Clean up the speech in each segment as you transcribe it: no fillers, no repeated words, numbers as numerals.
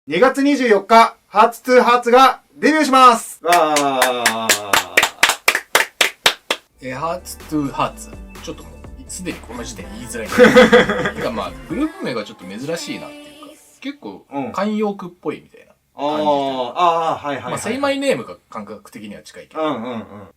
2月24日、ハーツ2ハーツがデビューします。わー。ハーツ2ハーツ。ちょっともう、すでにこの時点言いづらい。てかまあ、グループ名がちょっと珍しいなっていうか、結構、慣用句っぽいみたいな感じで。はいはい。まあ、セイマイネームが感覚的には近いけど、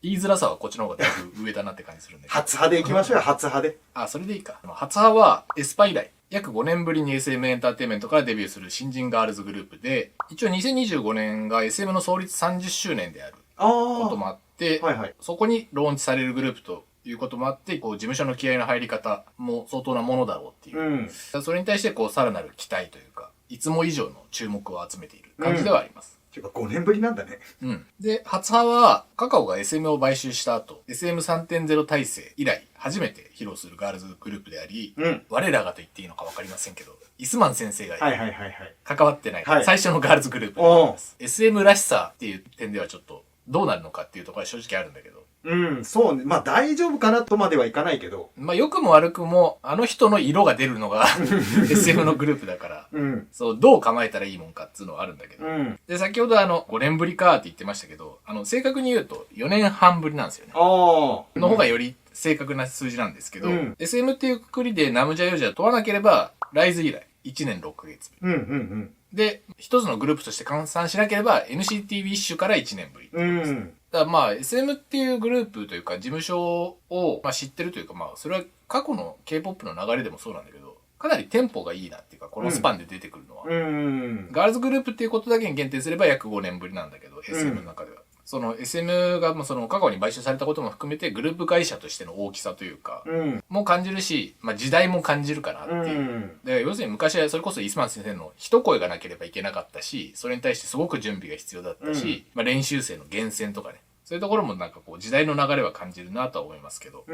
言いづらさはこっちの方がだいぶ上だなって感じするんで。初派でいきましょうよ、初派で。それでいいか。初派は、エスパ以来。約5年ぶりに SM エンターテインメントからデビューする新人ガールズグループで、一応2025年が SM の創立30周年であることもあって、そこにローンチされるグループということもあって、こう事務所の気合の入り方も相当なものだろうっていう。それに対してこうさらなる期待というか、いつも以上の注目を集めている感じではあります。ていうか5年ぶりなんだね。で、初派は、カカオが SM を買収した後、SM3.0 体制以来、初めて披露するガールズグループであり、我らがと言っていいのかわかりませんけど、イスマン先生が関わってない、最初のガールズグループになります。SM らしさっていう点ではちょっと、どうなるのかっていうところは正直あるんだけど。そうね。まあ大丈夫かなとまではいかないけど。まあ良くも悪くも、あの人の色が出るのがSM のグループだから、そう、どう構えたらいいもんかっていうのはあるんだけど。で、先ほど5年ぶりかって言ってましたけど、正確に言うと4年半ぶりなんですよね。の方がより正確な数字なんですけど、SM っていうくくりでナムジャヨジャ問わなければ、ライズ以来1年6ヶ月ぶり。で、一つのグループとして換算しなければ NCT ウィッシュから1年ぶりってことですね。だからまあ SM っていうグループというか事務所を知ってるというかまあそれは過去の K-POP の流れでもそうなんだけど、かなりテンポがいいなっていうかこのスパンで出てくるのは。ガールズグループっていうことだけに限定すれば約5年ぶりなんだけど、SM の中では。その SM がその過去に買収されたことも含めてグループ会社としての大きさというか、も感じるし、まあ時代も感じるかなっていう。で要するに昔はそれこそイスマン先生の一声がなければいけなかったし、それに対してすごく準備が必要だったし、まあ練習生の厳選とかね。そういうところもなんかこう時代の流れは感じるなとは思いますけど。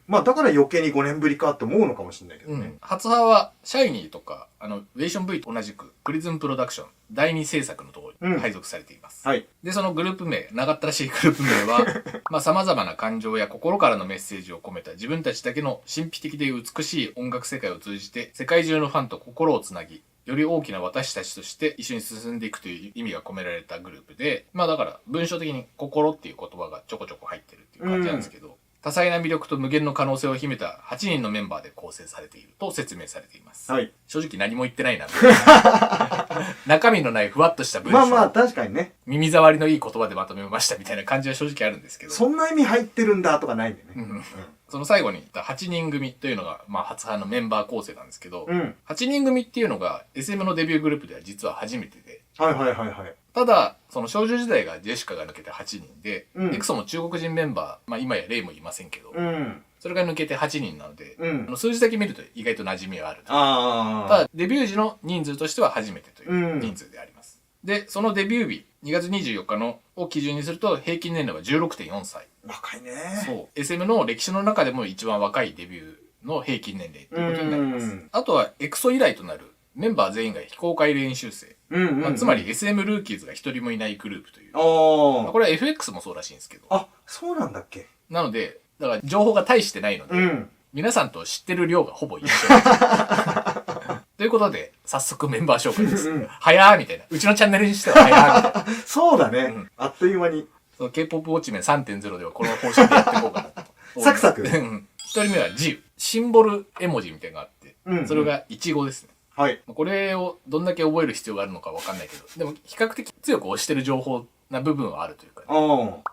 まあだから余計に5年ぶりかって思うのかもしれないけどね。初派はシャイニーとか、ウェイション V と同じくプリズンプロダクション第2制作のところに配属されています。で、そのグループ名、長ったらしいグループ名は、まあ様々な感情や心からのメッセージを込めた自分たちだけの神秘的で美しい音楽世界を通じて世界中のファンと心をつなぎ、より大きな私たちとして一緒に進んでいくという意味が込められたグループで、まあだから文章的に心っていう言葉がちょこちょこ入ってるっていう感じなんですけど、多彩な魅力と無限の可能性を秘めた8人のメンバーで構成されていると説明されています。正直何も言ってないな。中身のないふわっとした文章。まあ確かにね。耳障りのいい言葉でまとめましたみたいな感じは正直あるんですけど。そんな意味入ってるんだとかないんだよね。その最後に言った8人組というのが、まあ初派のメンバー構成なんですけど、8人組っていうのが SM のデビューグループでは実は初めてで。ただ、その少女時代がジェシカが抜けて8人で、エクソも中国人メンバー、まあ今やレイもいませんけど、それが抜けて8人なので、数字だけ見ると意外と馴染みはある。ただ、デビュー時の人数としては初めてという人数であります。で、そのデビュー日、2月24日のを基準にすると平均年齢は 16.4 歳。若いね。そう。SM の歴史の中でも一番若いデビューの平均年齢ということになります。あとは、エクソ以来となるメンバー全員が非公開練習生。つまり SM ルーキーズが一人もいないグループという。これは FX もそうらしいんですけど。あ、そうなんだっけ。なので、だから情報が大してないので、皆さんと知ってる量がほぼ一緒。ということで、早速メンバー紹介です。早ーみたいな。うちのチャンネルにしては早ーみたいな。そうだね。あっという間に。K-POP ウォッチメン 3.0 ではこの方針でやっていこうかなと。サクサク。一人目は自由。シンボル絵文字みたいなのがあって、それがイチゴですね。これをどんだけ覚える必要があるのかわかんないけど、でも比較的強く推してる情報な部分はあるというか、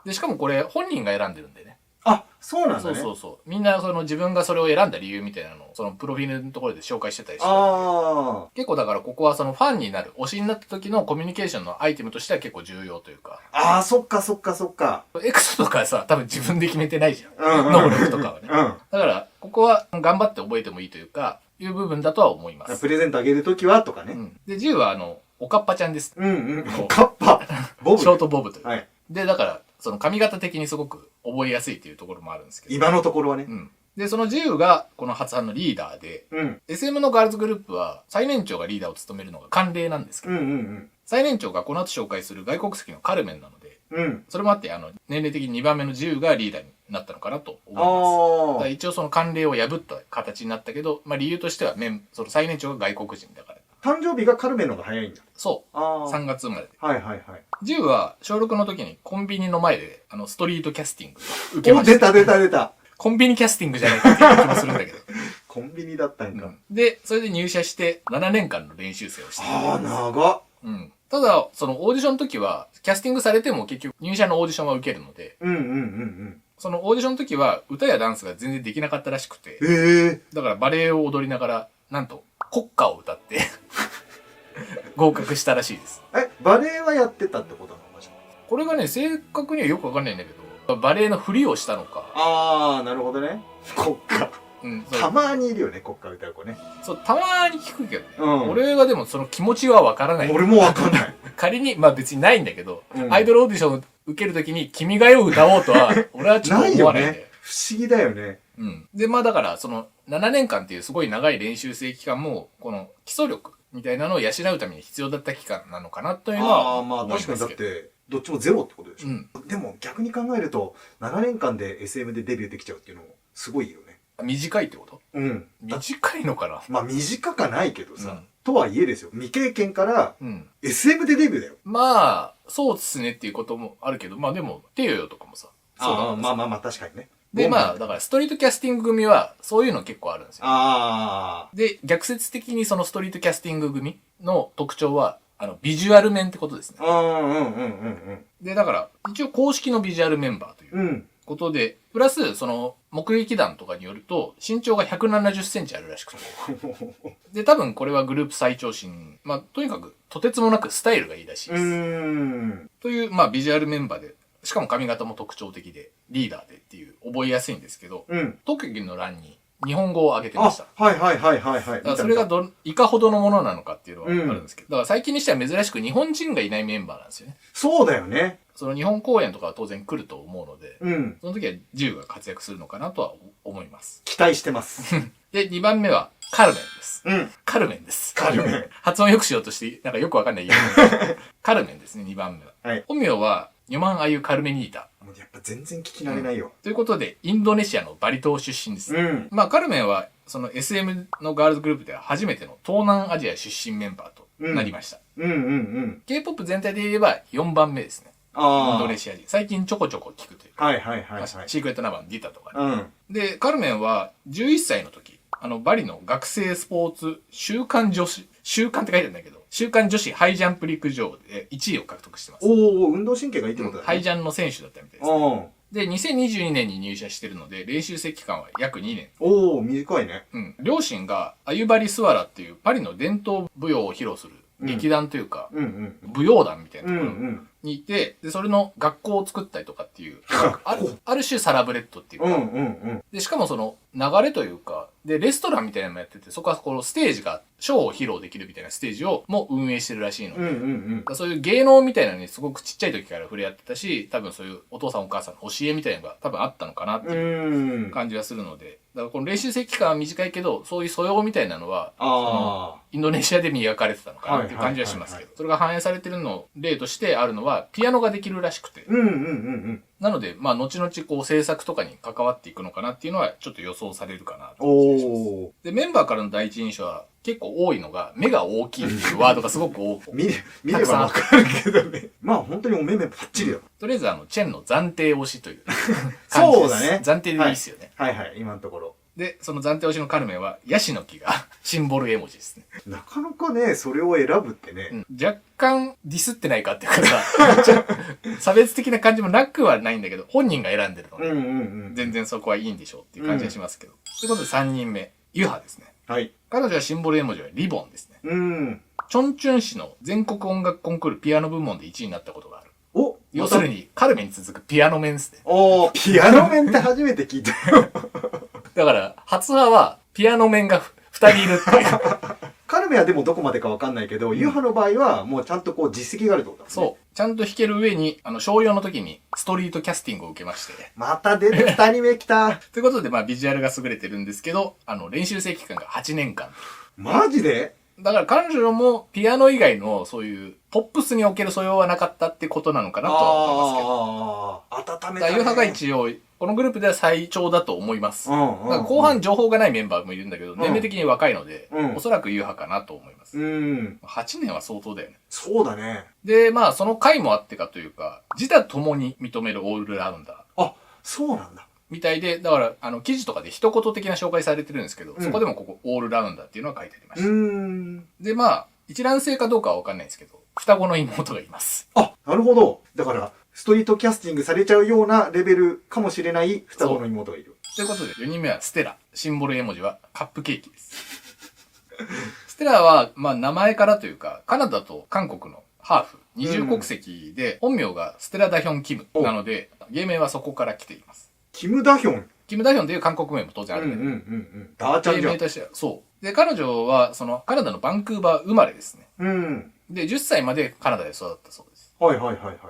で、しかもこれ本人が選んでるんでね。あ、そうなんだね。そうみんなその自分がそれを選んだ理由みたいなのをそのプロフィールのところで紹介してたりして、結構だからここはそのファンになる、推しになった時のコミュニケーションのアイテムとしては結構重要というか。そっか。エクソとかさ、多分自分で決めてないじゃん。能力とかはね。だからここは頑張って覚えてもいいというか、いう部分だとは思います。プレゼントあげるときはとかね。で、10はおかっぱちゃんです。おかっぱ。ボブ。ショートボブという。で、だから、その髪型的にすごく覚えやすいっていうところもあるんですけど。今のところはね。で、その自由がこの初版のリーダーで、SM のガールズグループは最年長がリーダーを務めるのが慣例なんですけど、最年長がこの後紹介する外国籍のカルメンなので、それもあって年齢的に2番目の自由がリーダーになったのかなと思います。一応その慣例を破った形になったけど、まあ理由としてはその最年長が外国人だから。誕生日がカルメンの方が早いんだ。そう。ああ。3月生まれで。はいはいはい。10は小6の時にコンビニの前で、ストリートキャスティング受けました。出た出た出た。コンビニキャスティングじゃないかっていう気もするんだけど。コンビニだったんか。で、それで入社して7年間の練習生をしてああ、長っ。うん。ただ、そのオーディションの時は、キャスティングされても結局入社のオーディションは受けるので、そのオーディションの時は歌やダンスが全然できなかったらしくて、だからバレエを踊りながら、なんと国歌を歌って合格したらしいです。バレエはやってたってことなのかしら。これがね、正確にはよくわかんないんだけど、バレエのふりをしたのか。ああ、なるほどね。国歌。うん、たまにいるよね、国歌歌う子ね。そう、たまーに聞くけどね。俺はでもその気持ちはわからない。俺もわかんない。仮に、まあ別にないんだけど、アイドルオーディション受けるときに君が代を歌おうとは、俺はちょっと思わないんだよ。不思議だよね。うん。で、まあだから、その7年間っていうすごい長い練習生期間も、この基礎力みたいなのを養うために必要だった期間なのかなというのは思いますけど。まあ確かにだって、どっちもゼロってことでしょ。でも逆に考えると、7年間で SM でデビューできちゃうっていうのもすごいよね。短いってこと？短いのかな？まあ短かないけどさ。とはいえですよ。未経験から、SM でデビューだよ。まあ、そうっすねっていうこともあるけど、まあでも、テヨヨとかもさ。まあ確かにね。で、まあ、だからストリートキャスティング組は、そういうの結構あるんですよ。で、逆説的にそのストリートキャスティング組の特徴は、ビジュアル面ってことですね。で、だから、一応公式のビジュアルメンバーということで、プラス、その、目撃談とかによると、身長が170センチあるらしくて。で、多分これはグループ最長身。まあ、とにかく、とてつもなくスタイルがいいらしいです。という、まあ、ビジュアルメンバーで、しかも髪型も特徴的で、リーダーでっていう、覚えやすいんですけど、特技の欄に日本語を挙げてました。だからそれがいかほどのものなのかっていうのはあるんですけど、だから最近にしては珍しく日本人がいないメンバーなんですよね。そうだよね。その日本公演とかは当然来ると思うので、その時は10が活躍するのかなとは思います。期待してます。で、2番目はカルメンです。カルメンです。カルメン。発音よくしようとして、なんかよくわかんない言う。カルメンですね、2番目は。本名は、ニョマンアユ・カルメニータ。やっぱ全然聞き慣れないよ。ということで、インドネシアのバリ島出身です。まあ、カルメンは、その SM のガールズグループでは初めての東南アジア出身メンバーとなりました。K-POP 全体で言えば4番目ですね。インドネシア人。最近ちょこちょこ聞くというか。シークレットナンバーのディタとかで。カルメンは11歳の時、バリの学生スポーツ週刊って書いてあるんだけど、週刊女子ハイジャンプ陸上で1位を獲得してます。運動神経がいいってことだね。ハイジャンの選手だったみたいですね。で、2022年に入社してるので、練習生期間は約2年。短いね。両親がアユバリスワラっていうパリの伝統舞踊を披露する劇団というか、舞踊団みたいなところにいて、で、それの学校を作ったりとかっていう、ある種サラブレッドっていうか、で、しかもその流れというか、で、レストランみたいなのもやってて、そこはこのステージが、ショーを披露できるみたいなステージをも運営してるらしいので、そういう芸能みたいなのにすごくちっちゃい時から触れ合ってたし、多分そういうお父さんお母さんの教えみたいなのが多分あったのかなっていう感じはするので、だからこの練習生期間は短いけど、そういう素養みたいなのは、インドネシアで磨かれてたのかなっていう感じはしますけど、それが反映されてるの例としてあるのは、ピアノができるらしくて、なので、まあ、後々こう制作とかに関わっていくのかなっていうのはちょっと予想されるかなと思います。で、メンバーからの第一印象は結構多いのが、目が大きいっていうワードがすごく多く。見ればわかるけどね。まあ本当にお目目パッチリだ。とりあえずチェンの暫定推しというそうだね。暫定でいいっすよね。今のところ。で、その暫定推しのカルメンは、ヤシの木がシンボル絵文字ですね。なかなかね、それを選ぶってね。若干ディスってないかっていうかさ、差別的な感じもなくはないんだけど、本人が選んでるので、全然そこはいいんでしょうっていう感じがしますけど。ということで3人目、ユハですね。彼女はシンボル絵文字はリボンですね。チョンチュン市の全国音楽コンクールピアノ部門で1位になったことがある。要するに、カルメンに続くピアノメンですね。ピアノメンって初めて聞いたよ。だから、初派は、ピアノメンが2人いるっていう。カルメはでもどこまでかわかんないけど、ユハの場合は、もうちゃんとこう実績があるってことだね。そう。ちゃんと弾ける上に、小4の時に、ストリートキャスティングを受けまして。また出て2人目来た。ということで、まあ、ビジュアルが優れてるんですけど、練習生期間が8年間。マジでだから彼女もピアノ以外のそういうポップスにおける素養はなかったってことなのかなとは思いますけど。温めたね。ユーハが一応、このグループでは最長だと思います。だから後半情報がないメンバーもいるんだけど、年齢的に若いので、おそらくユーハかなと思います。8年は相当だよね。そうだね。で、まあその回もあってかというか、自他共に認めるオールラウンダー。あ、そうなんだ。みたいで、だから、記事とかで一言的な紹介されてるんですけど、そこでもここ、オールラウンダーっていうのが書いてありました。で、まあ、一卵性かどうかはわかんないんですけど、双子の妹がいます。あ、なるほど。だから、ストリートキャスティングされちゃうようなレベルかもしれない双子の妹がいる。ということで、4人目はステラ。シンボル絵文字はカップケーキです。ステラは、まあ、名前からというか、カナダと韓国のハーフ、二重国籍で、本名がステラ・ダヒョン・キムなので、芸名はそこから来ています。キム・ダヒョン。キム・ダヒョンっていう韓国名も当然あるんだけど。ダーちゃんじゃん。芸名としては、そう。で、彼女は、カナダのバンクーバー生まれですね。で、10歳までカナダで育ったそうです。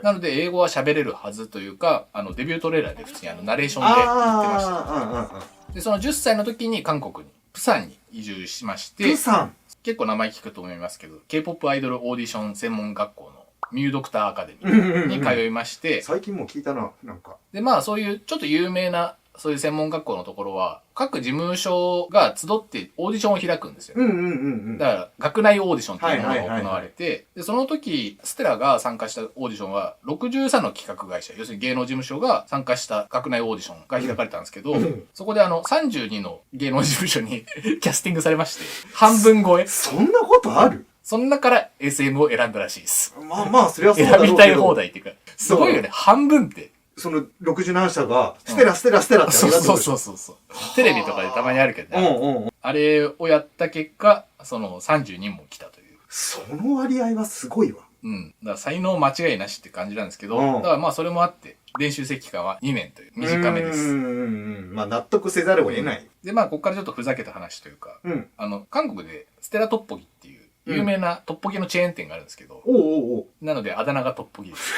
なので、英語は喋れるはずというか、デビュートレーラーで普通にナレーションで言ってました。で、その10歳の時に韓国に、プサンに移住しまして、プサン結構名前聞くと思いますけど、K-POP アイドルオーディション専門学校のミュードクターアカデミーに通いまして、最近もう聞いたな、なんか。で、まあそういうちょっと有名な、そういう専門学校のところは、各事務所が集ってオーディションを開くんですよ。だから、学内オーディションっていうものが行われて、で、その時、ステラが参加したオーディションは、63の企画会社、要するに芸能事務所が参加した学内オーディションが開かれたんですけど、そこで32の芸能事務所にキャスティングされまして、半分超え。そんなことある？その中から SM を選んだらしいです。まあまあ、それはそうだろうけど。選びたい放題っていうか、すごいよね、半分って。その67社が、ステラってありがとう。そう。テレビとかでたまにあるけどね。あれをやった結果、30人も来たという。その割合はすごいわ。だから才能間違いなしって感じなんですけど、だからまあそれもあって、練習生期間は2年という短めです。まあ納得せざるを得ない。で、まあここからちょっとふざけた話というか、韓国でステラトッポギっていう有名なトッポギのチェーン店があるんですけど、なのであだ名がトッポギです。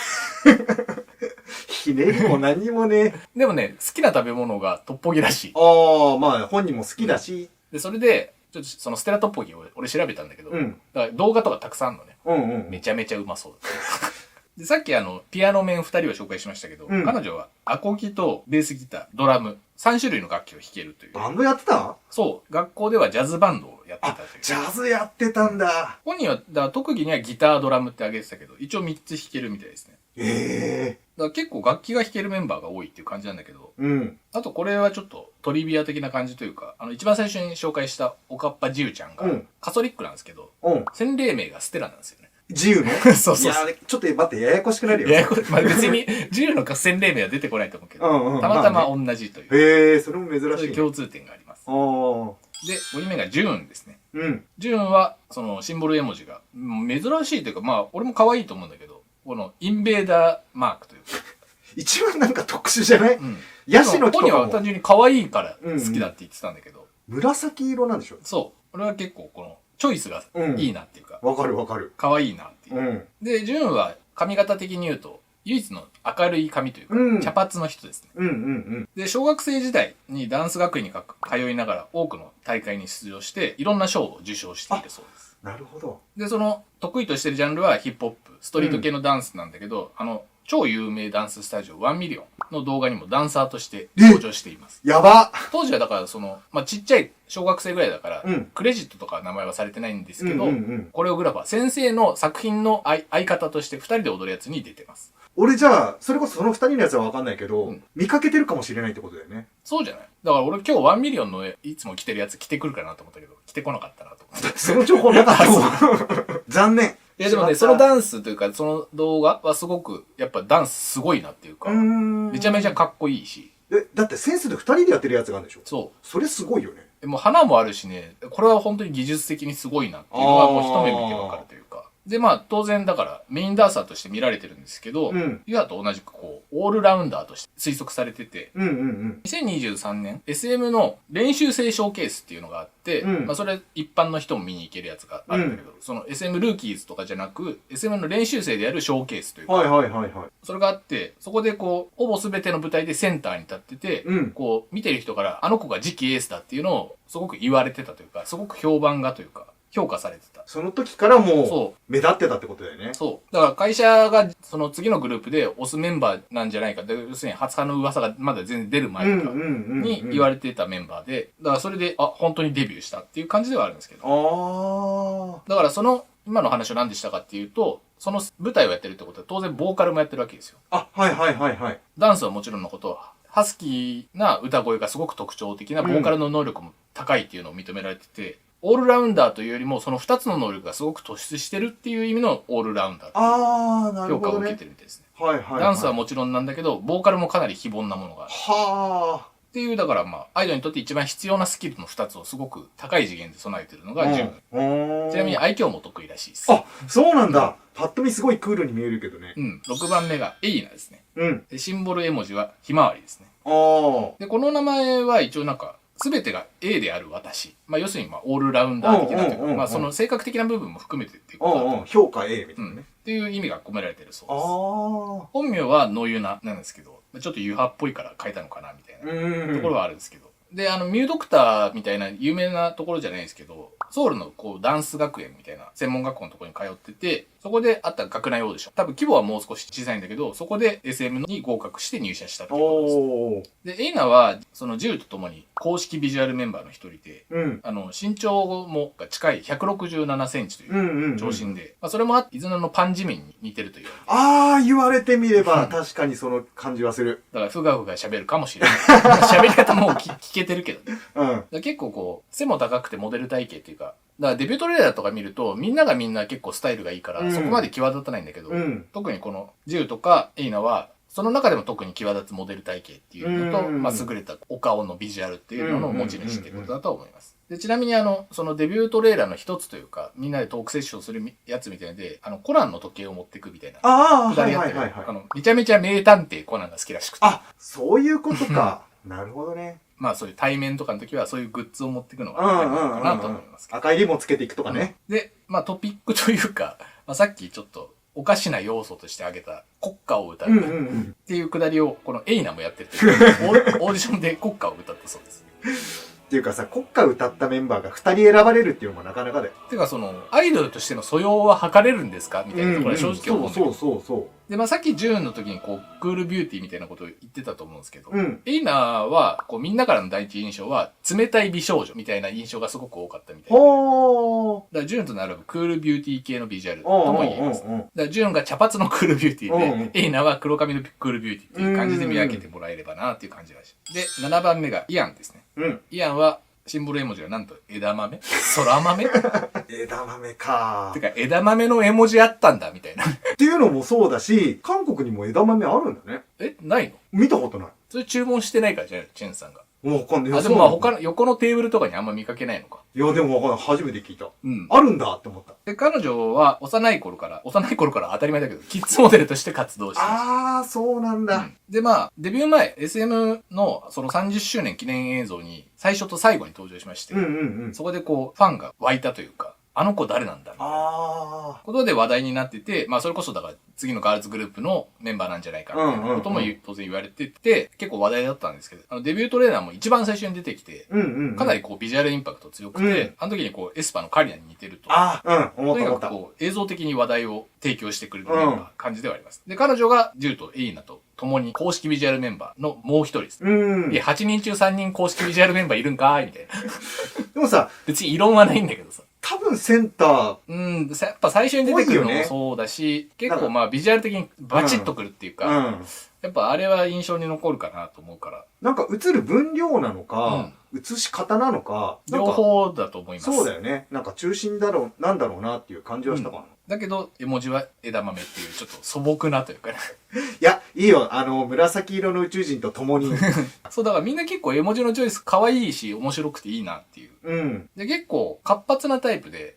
ひねりも何もね。でもね、好きな食べ物がトッポギらしい。まあ本人も好きだし。で、それで、ちょっとそのステラトッポギを俺調べたんだけど、だから動画とかたくさんあるのね。めちゃめちゃうまそうだった。で、さっきピアノ面2人を紹介しましたけど、彼女はアコギとベースギター、ドラム、3種類の楽器を弾けるという。バンドやってた？そう。学校ではジャズバンドをやってたという。ジャズやってたんだ。本人は、だから特技にはギター、ドラムってあげてたけど、一応3つ弾けるみたいですね。だから結構楽器が弾けるメンバーが多いっていう感じなんだけど、あとこれはちょっとトリビア的な感じというか、一番最初に紹介したおかっぱじゆちゃんが、カソリックなんですけど、洗礼名がステラなんですよね。自由のそう。いや、ちょっと待って、ややこしくなるよ。まあ別に、自由の洗礼名は出てこないと思うけど、たまたま同じという。へえ、それも珍しい。そういう共通点があります。で、5人目がジューンですね。ジューンは、シンボル絵文字が、珍しいというか、まあ、俺も可愛いと思うんだけど、このインベーダーマークというか。一番なんか特殊じゃない？ヤシの木とかも。本人は単純に可愛いから好きだって言ってたんだけど。紫色なんでしょ？そう。俺は結構この、チョイスがいいなっていうか。わかる。可愛いなっていう。で、ジューンは髪型的に言うと、唯一の明るい髪というか、茶髪の人ですね。で、小学生時代にダンス学院に通いながら多くの大会に出場して、いろんな賞を受賞しているそうです。なるほど。で、得意としてるジャンルはヒップホップ、ストリート系のダンスなんだけど、超有名ダンススタジオ1ミリオンの動画にもダンサーとして登場しています。やば！当時はだからまあ、ちっちゃい小学生ぐらいだから、クレジットとか名前はされてないんですけど、コレオグラファー、先生の作品の相方として2人で踊るやつに出てます。俺じゃあ、それこそその2人のやつはわかんないけど、見かけてるかもしれないってことだよね。そうじゃない？だから俺今日1ミリオンのいつも着てるやつ着てくるかなと思ったけど、着てこなかったなと思って。その情報なかったもん。残念。いやでもね、そのダンスというか、その動画はすごく、やっぱダンスすごいなっていうか、めちゃめちゃかっこいいし。だってセンスで2人でやってるやつがあるんでしょ？そう。それすごいよね。もう花もあるしね、これは本当に技術的にすごいなっていうのはもう一目見てわかるというか。で、まあ当然だからメインダンサーとして見られてるんですけど、ユアと同じくこう、オールラウンダーとして推測されてて、2023年 SM の練習生ショーケースっていうのがあって、まあそれ一般の人も見に行けるやつがあるんだけど、その SM ルーキーズとかじゃなく、SM の練習生でやるショーケースというか、それがあって、そこでこう、ほぼ全ての舞台でセンターに立ってて、こう、見てる人からあの子が次期エースだっていうのをすごく言われてたというか、すごく評判がというか、評価されてた。その時からもそう目立ってたってことだよね。そう。だから会社がその次のグループで推すメンバーなんじゃないか。要するに初派の噂がまだ全然出る前とかに言われてたメンバーで、だからそれで、あ、本当にデビューしたっていう感じではあるんですけど。ああ。だからその、今の話を何でしたかっていうと、その舞台をやってるってことは当然ボーカルもやってるわけですよ。あ、はいはいはいはい。ダンスはもちろんのことは、ハスキーな歌声がすごく特徴的なボーカルの能力も高いっていうのを認められてて、オールラウンダーというよりもその2つの能力がすごく突出してるっていう意味のオールラウンダーっていう評価を受けてるみたいですね。はいはい。ダンスはもちろんなんだけど、ボーカルもかなり非凡なものがある。はあ。っていう、だからまあ、アイドルにとって一番必要なスキルの2つをすごく高い次元で備えてるのがジュン。ちなみに愛嬌も得意らしいです。あ、そうなんだ。パッと見すごいクールに見えるけどね。うん。6番目がエイナですね。うん。で、シンボル絵文字はひまわりですね。ああ。で、この名前は一応なんか、すべてが A である私。まあ、要するにまあ、オールラウンダー的なというか、まあ、その性格的な部分も含めてっていうことだと。評価 A みたいなね。っていう意味が込められてるそうです。ああ。本名は野ユナなんですけど、ちょっとユハっぽいから変えたのかなみたいなところはあるんですけど。で、ミュードクターみたいな有名なところじゃないですけど、ソウルのこうダンス学園みたいな専門学校のところに通ってて、そこであった学内オーディション。多分規模はもう少し小さいんだけど、そこで SM に合格して入社したっていうことです。で、エイナは、そのジュウと共に公式ビジュアルメンバーの一人で、身長も近い167センチという長身で、まあ、それもあって、イズナのパンジメンに似てるという。ああ、言われてみれば、確かにその感じはする。だから、ふがふが喋るかもしれない。喋り方も聞けてるけどね。結構こう、背も高くてモデル体型っていうか、だからデビュートレーラーとか見ると、みんながみんな結構スタイルがいいから、そこまで際立たないんだけど、特にこのジュウとかエイナは、その中でも特に際立つモデル体型っていうのと、まあ優れたお顔のビジュアルっていうのの持ち主っていうことだと思います。で、ちなみにそのデビュートレーラーの一つというか、みんなでトークセッションするやつみたいで、コナンの時計を持ってくみたいな。ああ、くだりやってる。めちゃめちゃ名探偵コナンが好きらしくて。あ、そういうことか。なるほどね。まあそういう対面とかの時はそういうグッズを持っていくのがあるのかなと思いますけど。赤いリボンつけていくとかね。で、まあトピックというか、まあさっきちょっとおかしな要素として挙げた国歌を歌うっていうくだりをこのエイナもやってるというオーディションで国歌を歌ったそうです。っていうかさ、国歌歌ったメンバーが2人選ばれるっていうのもなかなかだよ。てかアイドルとしての素養は測れるんですかみたいなところは正直思うんだけど。そう。で、まあ、さっきジューンの時にクールビューティーみたいなことを言ってたと思うんですけど、エイナは、みんなからの第一印象は、冷たい美少女みたいな印象がすごく多かったみたいで。だからジューンと並ぶクールビューティー系のビジュアルとも言えます。だからジューンが茶髪のクールビューティーで、エイナは黒髪のクールビューティーっていう感じで見分けてもらえればなっていう感じがします。で、7番目がイアンですね。イアンは、シンボル絵文字がなんと枝豆空豆枝豆か。てか枝豆の絵文字あったんだみたいな。っていうのもそうだし、韓国にも枝豆あるんだね。ないの？見たことない。それ注文してないからじゃないチェンさんが。わかんない。でもまあ横のテーブルとかにあんま見かけないのか。いや、でもわかんない。初めて聞いた。あるんだって思った。で、彼女は幼い頃から当たり前だけど、キッズモデルとして活動してました。ああ、そうなんだ。で、まあ、デビュー前、SM のその30周年記念映像に最初と最後に登場しまして、そこでファンが湧いたというか、あの子誰なんだみたいなことで話題になってて、まあそれこそだから次のガールズグループのメンバーなんじゃないかみたいなことも当然言われてて、結構話題だったんですけど、デビュートレーナーも一番最初に出てきて、かなりビジュアルインパクト強くて、あの時にエスパのカリナに似てると。とにかく映像的に話題を提供してくれるメンバー感じではあります。で、彼女がジューとエイナと共に公式ビジュアルメンバーのもう一人です。8人中3人公式ビジュアルメンバーいるんかーいみたいな。でもさ、別に異論はないんだけどさ。多分センター。やっぱ最初に出てくるのもそうだし、結構まあビジュアル的にバチッとくるっていうか、やっぱあれは印象に残るかなと思うから。なんか映る分量なのか、映し方なのか、両方だと思います。そうだよね。なんか中心なんだろうなっていう感じはしたかな。だけど、絵文字は枝豆っていうちょっと素朴なというかね。いや、いいよ。紫色の宇宙人と共に。そう、だからみんな結構絵文字のチョイス可愛いし面白くていいなっていう。で、結構活発なタイプで、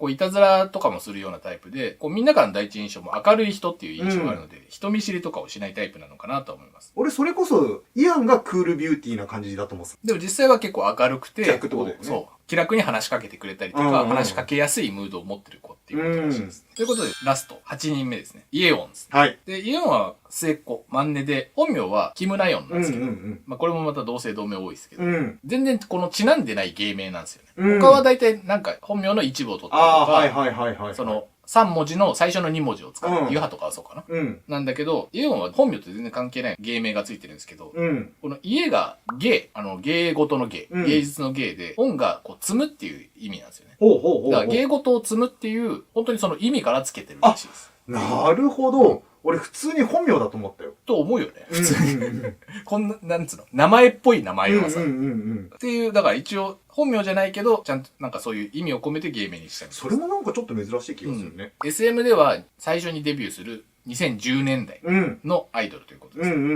いたずらとかもするようなタイプで、みんなからの第一印象も明るい人っていう印象があるので、人見知りとかをしないタイプなのかなと思います。俺、それこそ、イアンがクールビューティーな感じだと思う。でも実際は結構明るくて、逆ってことだよね。そう。気楽に話しかけてくれたりとか、話しかけやすいムードを持ってる子っていうことらしいです。ということで、ラスト、8人目ですね。イエオンです。はい。で、イエオンは末っ子、マンネで、本名はキム・ナヨンなんですけど、うんうんうん、まあこれもまた同姓同名多いですけど、うん、全然このちなんでない芸名なんですよね。うん、他は大体なんか本名の一部を取ったりとか、はいはいはいはい。その3文字の最初の2文字を使う。うんユハとかはそうかな。うん。なんだけど、イエオンは本名と全然関係ない芸名がついてるんですけど、うん。この家が芸、芸事の芸、うん芸術の芸で、音がこう積むっていう意味なんですよね。ほうほうほうほう。だから芸事を積むっていう、本当にその意味からつけてるらしいです。なるほど。俺普通に本名だと思ったよ。と思うよね、普通に。に。こんな、なんつうの、名前っぽい名前はさ。うんうんうんうん。っていう、だから一応、本名じゃないけど、ちゃんとなんかそういう意味を込めて芸名にしたり。それもなんかちょっと珍しい気がするね。SM では最初にデビューする2010年代うん。のアイドルということです。うんうんうんう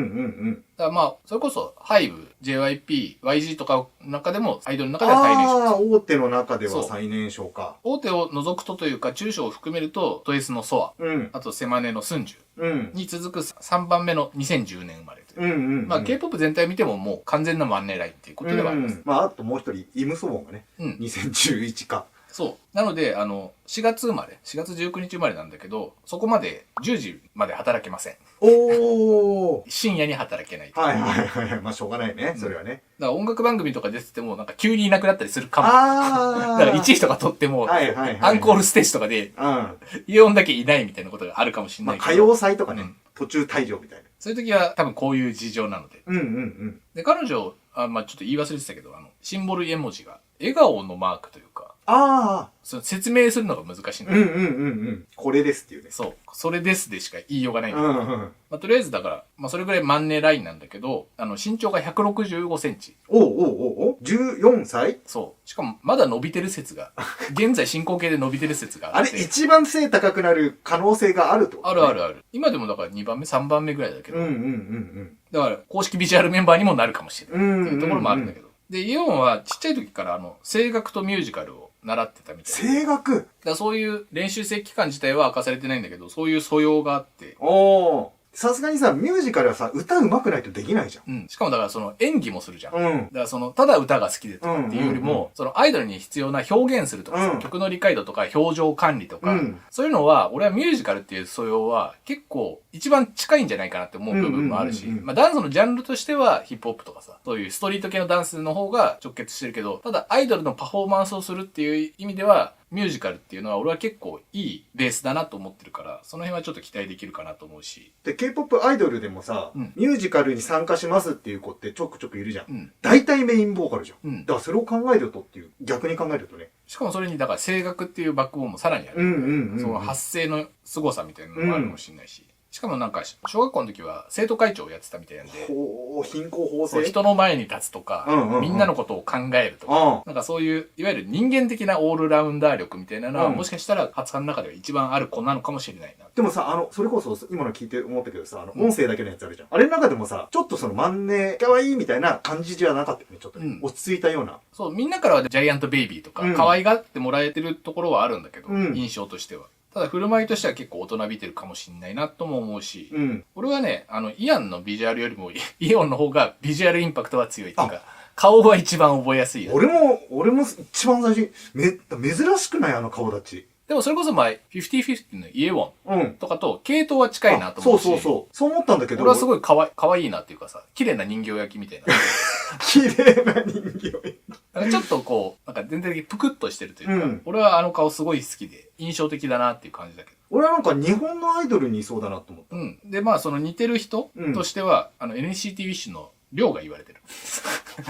ん。だからまあ、それこそ、ハイブ、JYP、YG とかの中でも、アイドルの中では最年少。ああ、大手の中では最年少か。大手を除くとというか、中小を含めると、トエスのソア、うん。あとセマネのスンジュうん。に続く3番目の2010年生まれという。うんうんうん。まあ、K-POP 全体見てももう完全なマンネラインっていうことではあります。まあ、あともう一人、イムソボンがね、うん。 2011か。そう。なので、4月生まれ、4月19日生まれなんだけど、そこまで10時まで働けません。おー。深夜に働けない。はいはいはい。まあ、しょうがないね。それはね。だから音楽番組とか出てても、なんか急にいなくなったりするかも。ああ。だから1位とか取っても、はいはいはい。アンコールステージとかで、うん。まイオンだけいないみたいなことがあるかもしれなあ、いけど。歌謡祭とかねうん、途中退場みたいな。そういう時は多分こういう事情なので。うんうんうん。で、彼女、まあちょっと言い忘れてたけど、シンボル絵文字が、笑顔のマークというか、ああ。その説明するのが難しいんだよ。うんうんうんうん。これですっていうね。そう。それですでしか言いようがないんだけど。うんうん。まあ、とりあえずだから、まあ、それぐらいマンネラインなんだけど、身長が165センチ。おうおうおうおう ?14 歳そう。しかも、まだ伸びてる説が、現在進行形で伸びてる説があれあって。一番背高くなる可能性があるってこと、あるあるある。今でもだから2番目、3番目ぐらいだけど。うんうんうんだから、公式ビジュアルメンバーにもなるかもしれない。うん。っていうところもあるんだけど。で、イオンはちっちゃい時から声楽とミュージカルを習ってたみたいな。声楽だからそういう練習生期間自体は明かされてないんだけど、そういう素養があって。おー。さすがにさ、ミュージカルはさ、歌上手くないとできないじゃん。うん。しかもだからその演技もするじゃん。うん。だからただ歌が好きでとかっていうよりも、うんうんうんそのアイドルに必要な表現するとかさ、うん曲の理解度とか表情管理とか、うんそういうのは、俺はミュージカルっていう素養は結構一番近いんじゃないかなって思う部分もあるし、うんうんうんうんまあダンスのジャンルとしてはヒップホップとかさ、そういうストリート系のダンスの方が直結してるけど、ただアイドルのパフォーマンスをするっていう意味では、ミュージカルっていうのは俺は結構いいベースだなと思ってるから、その辺はちょっと期待できるかなと思うし。で、K-POP アイドルでもさ、うんミュージカルに参加しますっていう子ってちょくちょくいるじゃん。うん。大体メインボーカルじゃん。うん。だからそれを考えるとっていう、逆に考えるとね。しかもそれにだから声楽っていうバックボーンもさらにある。うんうんうんうん。その発声の凄さみたいなのもあるかもしれないし。しかもなんか、小学校の時は生徒会長をやってたみたいなんで、ほう、貧困法制。そう人の前に立つとか、うんうんうんみんなのことを考えるとか、うん。なんかそういう、いわゆる人間的なオールラウンダー力みたいなのは、うんもしかしたら発刊の中では一番ある子なのかもしれないな。でもさ、それこそ、今の聞いて思ったけどさ、音声だけのやつあるじゃん。あれの中でもさ、ちょっとその万年、可愛いみたいな感じじゃなかったよね、ちょっとね、うん落ち着いたような。そう、みんなからはジャイアントベイビーとか、うん可愛がってもらえてるところはあるんだけど、うん印象としては。ただ振る舞いとしては結構大人びてるかもしれないなとも思うし、うん。俺はね、イアンのビジュアルよりも、イオンの方がビジュアルインパクトは強いっていうか、顔は一番覚えやすいよ。俺も一番最初に、珍しくないあの顔立ち。でもそれこそまあ、50-50のイエウォンうん。とかと系統は近いなと思うし、そうそうそう。そう思ったんだけど。俺はすごい可愛いなっていうかさ、綺麗な人形焼きみたいな。綺麗な人形。なんかちょっとこう、なんか全体的にぷくっとしてるというか、うん俺はあの顔すごい好きで、印象的だなっていう感じだけど。俺はなんか日本のアイドルにいそうだなと思った。うん。で、まあその似てる人うんとしては、NCT ウィッシュのリョウが言われてる。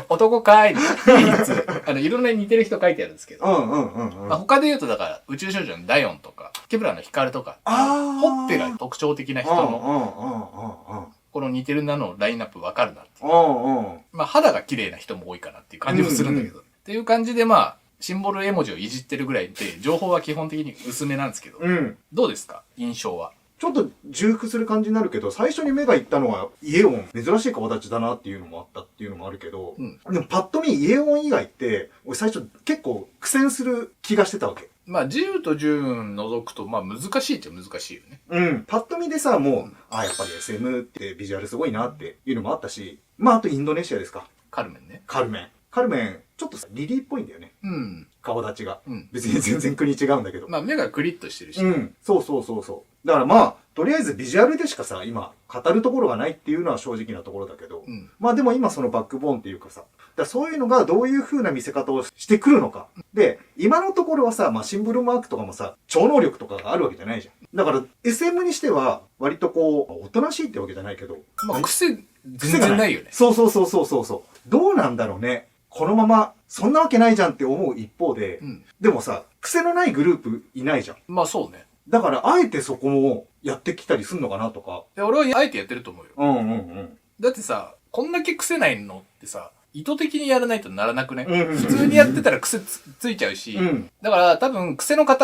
男かーい。いろんな似てる人書いてあるんですけど。うんうんうんうん。まあ、他で言うとだから、宇宙少女のダヨンとか、ケプラのヒカルとか、あーほっぺが特徴的な人の、うんうんうんうんうん。この似てるなのラインナップわかるなっていう。うんうん。まあ肌が綺麗な人も多いかなっていう感じもするんだけど。っていう感じでまあ、シンボル絵文字をいじってるぐらいで、情報は基本的に薄めなんですけど、うん。どうですか印象は。ちょっと重複する感じになるけど、最初に目がいったのはイエオン。珍しい顔立ちだなっていうのもあったっていうのもあるけど、うんでもパッと見イエオン以外って、俺最初結構苦戦する気がしてたわけ。まあ、自由と順除くと、まあ難しいっちゃ難しいよね。うん。パッと見でさ、もう、やっぱり SM ってビジュアルすごいなっていうのもあったし、まああとインドネシアですか。カルメンね。カルメン。カルメン、ちょっとさ、リリーっぽいんだよね。うん。顔立ちが。うん。別に全然国違うんだけど。まあ目がクリッとしてるし。うん。そうそうそうそう。だからまあ、とりあえずビジュアルでしかさ、今、語るところがないっていうのは正直なところだけど、まあでも今そのバックボーンっていうかさ、だそういうのがどういう風な見せ方をしてくるのか。で、今のところはさ、まあシンボルマークとかもさ、超能力とかがあるわけじゃないじゃん。だから SM にしては、割とこう、おとなしいってわけじゃないけど。まあ癖、全然ないよね。そうそうそうそうそうそう。どうなんだろうね。このまま、そんなわけないじゃんって思う一方で、でもさ、癖のないグループいないじゃん。まあそうね。だから、あえてそこもやってきたりすんのかなとか。俺はあえてやってると思うよ。うんうんうん。だってさ、こんだけ癖ないのってさ、意図的にやらないとならなくね。うんうんうん、普通にやってたら癖 ついちゃうし、だから多分癖の塊、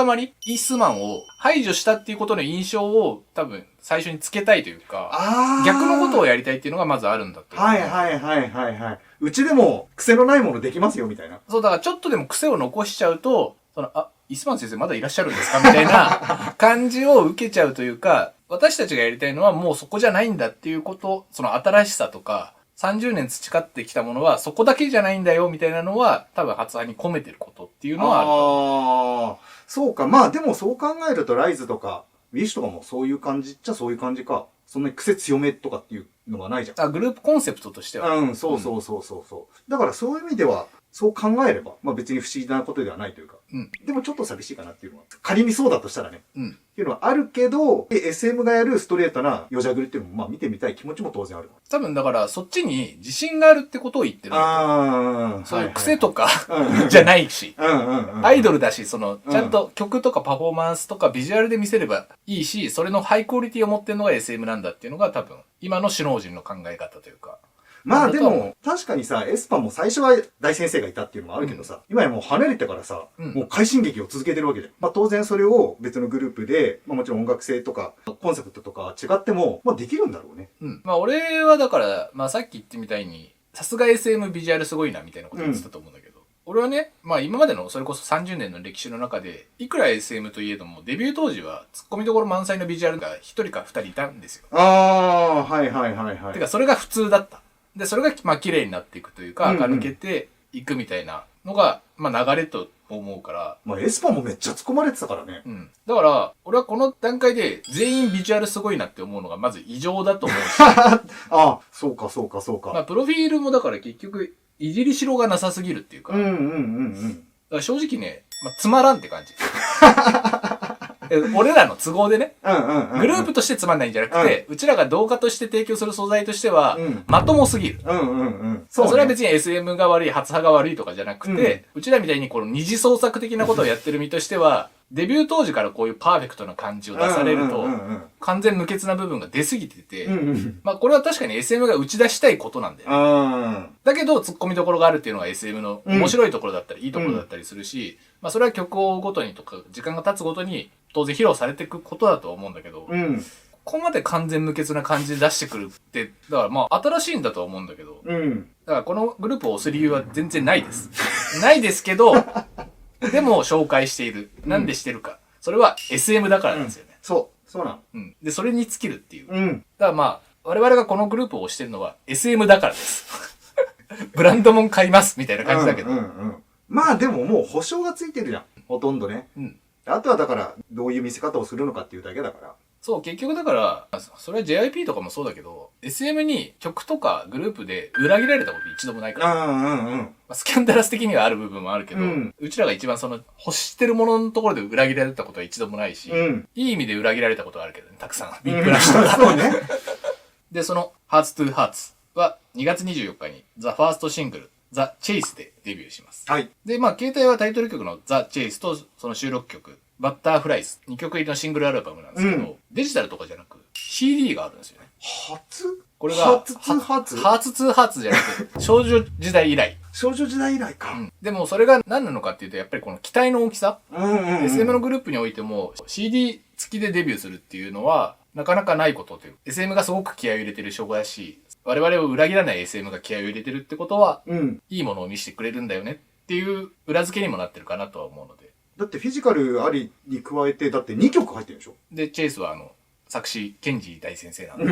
イースマンを排除したっていうことの印象を多分最初につけたいというか、逆のことをやりたいっていうのがまずあるんだと思う。はいはいはいはいはい。うちでも癖のないものできますよみたいな。そう、だからちょっとでも癖を残しちゃうと、イスマン先生まだいらっしゃるんですかみたいな感じを受けちゃうというか、私たちがやりたいのはもうそこじゃないんだっていうこと、その新しさとか、30年培ってきたものはそこだけじゃないんだよみたいなのは多分発案に込めてることっていうのはあると思う。ああ、そうか。まあでもそう考えるとライズとか、ウィッシュとかもそういう感じっちゃそういう感じか。そんなに癖強めとかっていうのがないじゃん。グループコンセプトとしては。うん、そうそうそうそうそう。だからそういう意味では、そう考えれば、まあ別に不思議なことではないというか。でもちょっと寂しいかなっていうのは。仮にそうだとしたらね。っていうのはあるけど、SM がやるストレートなヨジャグリっていうのも、まあ見てみたい気持ちも当然ある。多分だからそっちに自信があるってことを言ってるんだと。そういう癖とかじゃないし。アイドルだし、ちゃんと曲とかパフォーマンスとかビジュアルで見せればいいし、それのハイクオリティを持ってるのが SM なんだっていうのが多分、今の首脳陣の考え方というか。まあでも、確かにさ、エスパも最初は大先生がいたっていうのもあるけどさ、今やもう離れてからさ、もう快進撃を続けてるわけじゃん。まあ当然それを別のグループで、まあもちろん音楽性とか、コンセプトとか違っても、まあできるんだろうね。まあ俺はだから、まあさっき言ってみたいに、さすが SM ビジュアルすごいなみたいなこと言ってたと思うんだけど、俺はね、まあ今までのそれこそ30年の歴史の中で、いくら SM といえども、デビュー当時は突っ込みどころ満載のビジュアルが1人か2人いたんですよ。はいはいはいはい。てかそれが普通だった。で、それが、まあ、綺麗になっていくというか、垢抜けていくみたいなのが、まあ、流れと思うから。まあ、エスパもめっちゃ突っ込まれてたからね。だから、俺はこの段階で全員ビジュアルすごいなって思うのが、まず異常だと思うし。そうかそうかそうか。まあ、プロフィールもだから結局、いじりしろがなさすぎるっていうか。だから正直ね、まあ、つまらんって感じ。俺らの都合でね、グループとしてつまんないんじゃなくて、うちらが動画として提供する素材としては、まともすぎる。それは別に SM が悪い、初派が悪いとかじゃなくて、うちらみたいにこの二次創作的なことをやってる身としては、デビュー当時からこういうパーフェクトな感じを出されると、完全無欠な部分が出すぎてて、まあこれは確かに SM が打ち出したいことなんだよ。だけど、突っ込みどころがあるっていうのが SM の面白いところだったり、いいところだったりするし、まあそれは曲を追うごとにとか、時間が経つごとに当然披露されていくことだと思うんだけど、ここまで完全無欠な感じで出してくるって、だからまあ新しいんだとは思うんだけど、だからこのグループを押す理由は全然ないです。ないですけど、でも紹介している。なんでしてるか。それは SM だからなんですよね。そうなの。で、それに尽きるっていう。だからまあ、我々がこのグループを押してるのは SM だからです。ブランドもん買いますみたいな感じだけど。まあでももう保証がついてるじゃん。ほとんどね。あとはだから、どういう見せ方をするのかっていうだけだから。そう、結局だから、それは JYP とかもそうだけど、SM に曲とかグループで裏切られたこと一度もないから。スキャンダラス的にはある部分もあるけど、うちらが一番欲してるもののところで裏切られたことは一度もないし、いい意味で裏切られたことはあるけどね、たくさん。ビッグラッシュとか。そうね。で、その Hearts to Hearts は2月24日に The First Single The Chase でデビューします。はい。で、まあ、携帯はタイトル曲の The Chase とその収録曲、バッターフライズ、2曲入りのシングルアルバムなんですけど、デジタルとかじゃなく CD があるんですよね。これが、ハーツ2ハーツハーツ2ハーツじゃなくて、少女時代以来。少女時代以来か。でもそれが何なのかっていうと、やっぱりこの期待の大きさ。SM のグループにおいても CD 付きでデビューするっていうのは、なかなかないことという。SM がすごく気合を入れてる証拠だし、我々を裏切らない SM が気合を入れてるってことは、いいものを見せてくれるんだよねっていう裏付けにもなってるかなとは思うので。だってフィジカルありに加えて、だって2曲入ってるでしょ。で、チェイスは作詞、ケンジー大先生なんで。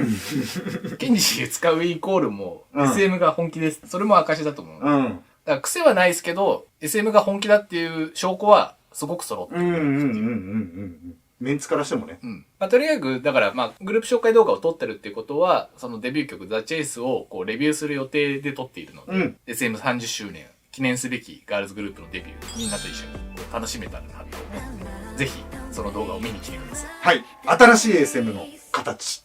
ケンジー使うイコールも、SM が本気です。それも証だと思う。だから癖はないですけど、SM が本気だっていう証拠はすごく揃ってる。メンツからしてもね。まあ、とりあえず、だから、まあ、グループ紹介動画を撮ってるっていうことは、そのデビュー曲、ザ・チェイスをこうレビューする予定で撮っているので、SM30 周年、記念すべきガールズグループのデビュー、みんなと一緒に楽しめたらなと思うので、ぜひ、その動画を見に来てください。はい。新しい SM の形。